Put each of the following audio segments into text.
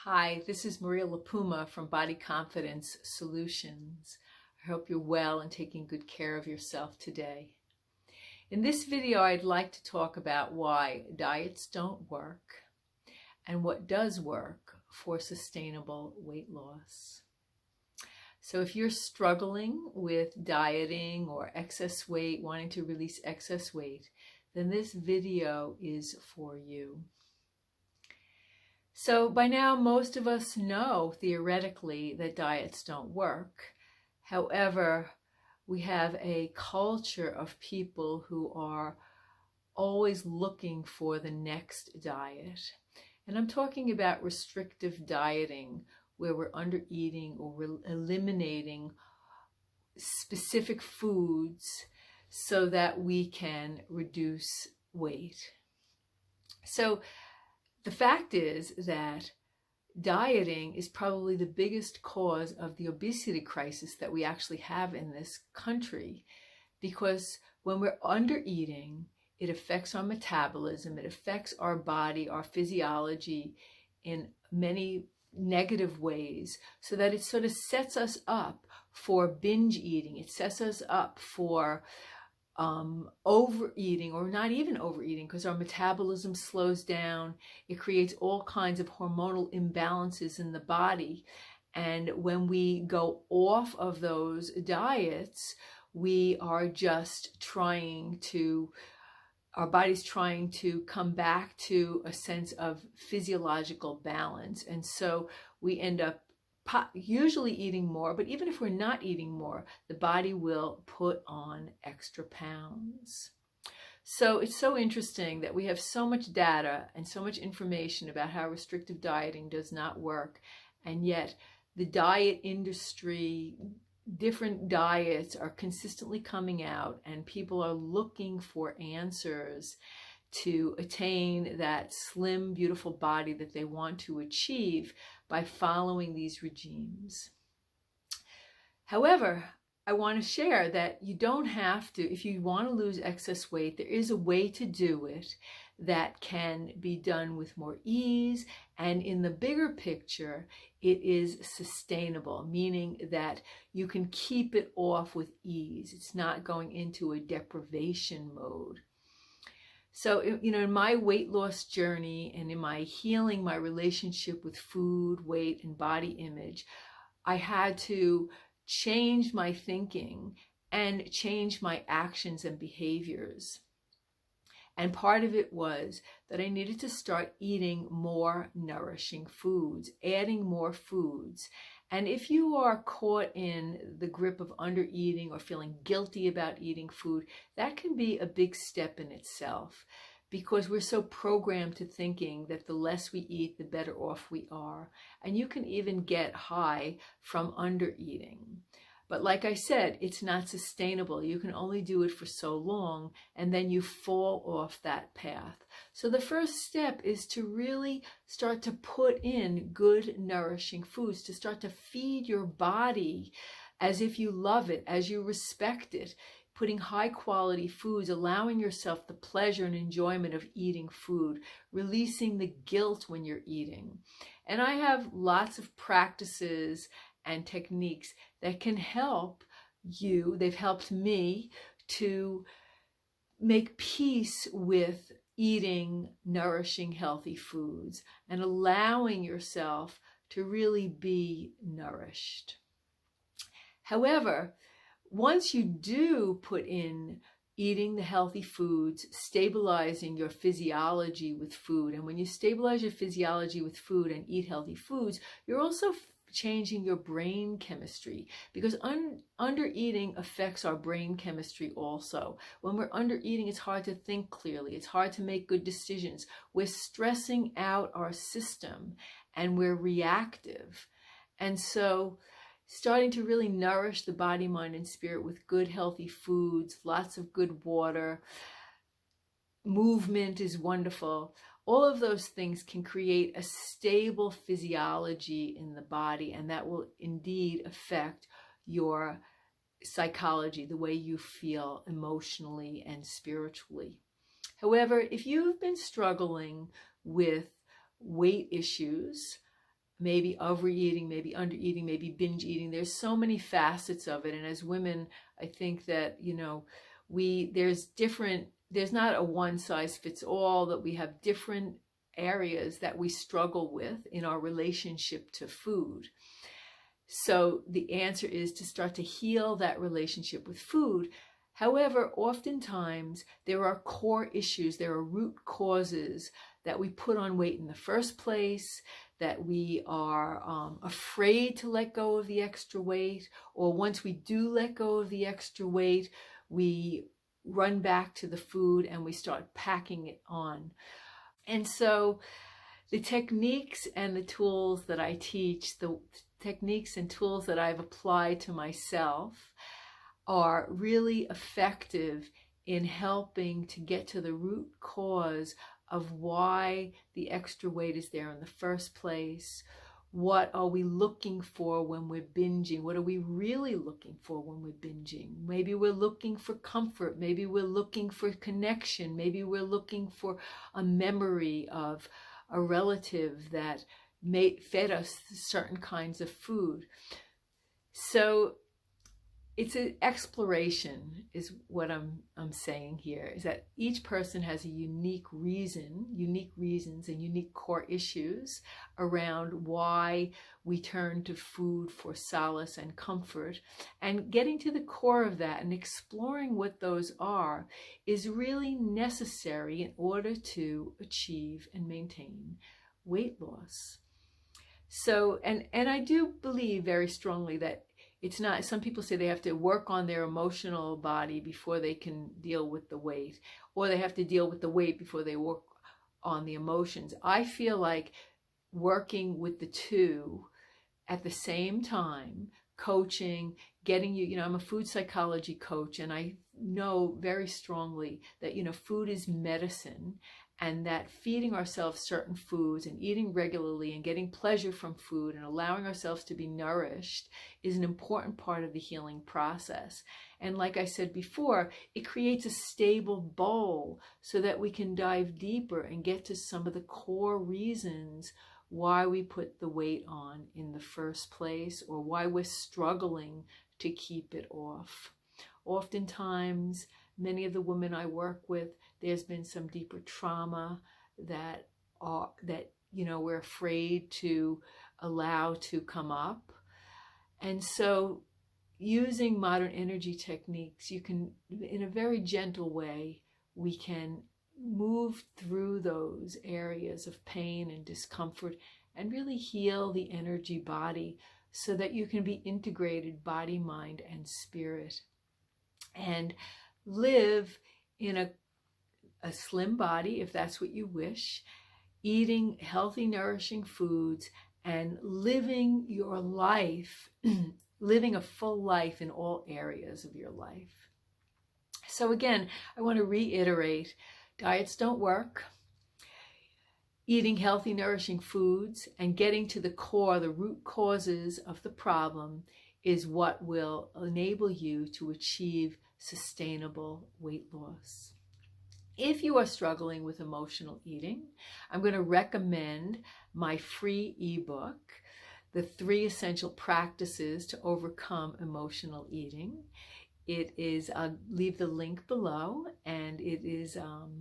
Hi, this is Maria LiPuma from Body Confidence Solutions. I hope you're well and taking good care of yourself today. In this video, I'd like to talk about why diets don't work and what does work for sustainable weight loss. So if you're struggling with dieting or excess weight, wanting to release excess weight, then this video is for you. So by now, most of us know theoretically that diets don't work. However, we have a culture of people who are always looking for the next diet. And I'm talking about restrictive dieting, where we're under eating or we're eliminating specific foods so that we can reduce weight. So the fact is that dieting is probably the biggest cause of the obesity crisis that we actually have in this country, because when we're under eating, it affects our metabolism, it affects our body, our physiology in many negative ways, so that it sort of sets us up for binge eating. It sets us up for overeating, or not even overeating, because our metabolism slows down. It creates all kinds of hormonal imbalances in the body. And when we go off of those diets, we are just our body's trying to come back to a sense of physiological balance. And so we end up usually eating more, but even if we're not eating more, the body will put on extra pounds. So it's so interesting that we have so much data and so much information about how restrictive dieting does not work, and yet the diet industry, different diets are consistently coming out, and people are looking for answers to attain that slim, beautiful body that they want to achieve by following these regimes. However, I want to share that you don't have to, if you want to lose excess weight, there is a way to do it that can be done with more ease, and in the bigger picture, it is sustainable, meaning that you can keep it off with ease. It's not going into a deprivation mode. So, in my weight loss journey and in my healing my relationship with food, weight, and body image, I had to change my thinking and change my actions and behaviors. And part of it was that I needed to start eating more nourishing foods, adding more foods. And if you are caught in the grip of under eating or feeling guilty about eating food, that can be a big step in itself, because we're so programmed to thinking that the less we eat, the better off we are. And you can even get high from under eating. But like I said, it's not sustainable. You can only do it for so long, and then you fall off that path. So the first step is to really start to put in good, nourishing foods, to start to feed your body as if you love it, as you respect it, putting high quality foods, allowing yourself the pleasure and enjoyment of eating food, releasing the guilt when you're eating. And I have lots of practices and techniques that can help you. They've helped me to make peace with eating nourishing, healthy foods and allowing yourself to really be nourished. However, once you do put in eating the healthy foods, stabilizing your physiology with food, and when you stabilize your physiology with food and eat healthy foods, you're also changing your brain chemistry, because under eating affects our brain chemistry also. When we're under eating, it's hard to think clearly. It's hard to make good decisions. We're stressing out our system and we're reactive. And so starting to really nourish the body, mind, and spirit with good, healthy foods, lots of good water, movement is wonderful. All of those things can create a stable physiology in the body, and that will indeed affect your psychology, the way you feel emotionally and spiritually. However, if you've been struggling with weight issues, maybe overeating, maybe undereating, maybe binge eating. There's so many facets of it. And as women, I think that, there's not a one size fits all, that we have different areas that we struggle with in our relationship to food. So the answer is to start to heal that relationship with food. However, oftentimes there are core issues, there are root causes that we put on weight in the first place, that we are afraid to let go of the extra weight, or once we do let go of the extra weight, we run back to the food and we start packing it on. And so the techniques and the tools that I teach, the techniques and tools that I've applied to myself, are really effective in helping to get to the root cause of why the extra weight is there in the first place. What are we looking for when we're binging? What are we really looking for when we're binging? Maybe we're looking for comfort. Maybe we're looking for connection. Maybe we're looking for a memory of a relative that fed us certain kinds of food. So it's an exploration, is what I'm saying here, is that each person has a unique reasons and unique core issues around why we turn to food for solace and comfort. And getting to the core of that and exploring what those are is really necessary in order to achieve and maintain weight loss. So, and I do believe very strongly that it's not, some people say they have to work on their emotional body before they can deal with the weight, or they have to deal with the weight before they work on the emotions. I feel like working with the two at the same time, coaching, getting you, I'm a food psychology coach, and I know very strongly that, food is medicine, and that feeding ourselves certain foods and eating regularly and getting pleasure from food and allowing ourselves to be nourished is an important part of the healing process. And like I said before, it creates a stable bowl so that we can dive deeper and get to some of the core reasons why we put the weight on in the first place, or why we're struggling to keep it off. Oftentimes, many of the women I work with, there's been some deeper trauma that we're afraid to allow to come up. And so using modern energy techniques, you can, in a very gentle way, we can move through those areas of pain and discomfort and really heal the energy body so that you can be integrated body, mind, and spirit, and live in a slim body, if that's what you wish, eating healthy, nourishing foods, and living your life, living a full life in all areas of your life. So again, I want to reiterate, diets don't work. Eating healthy, nourishing foods and getting to the core, the root causes of the problem, is what will enable you to achieve sustainable weight loss. If you are struggling with emotional eating, I'm going to recommend my free ebook, The 3 Essential Practices to Overcome Emotional Eating. It is, I'll leave the link below, and it is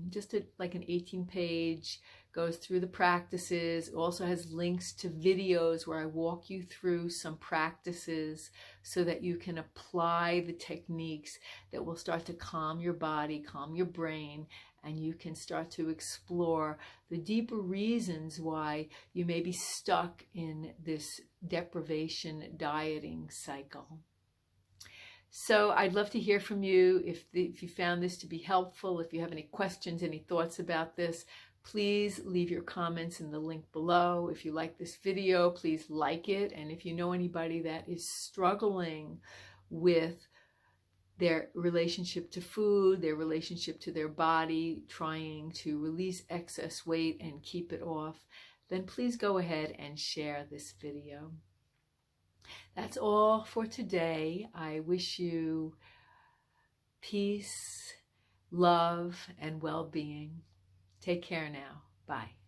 just like an 18-page, goes through the practices. It also has links to videos where I walk you through some practices so that you can apply the techniques that will start to calm your body, calm your brain, and you can start to explore the deeper reasons why you may be stuck in this deprivation dieting cycle. So I'd love to hear from you if you found this to be helpful. If you have any questions, any thoughts about this, please leave your comments in the link below. If you like this video, please like it. And if you know anybody that is struggling with their relationship to food, their relationship to their body, trying to release excess weight and keep it off, then please go ahead and share this video. That's all for today. I wish you peace, love, and well-being. Take care now. Bye.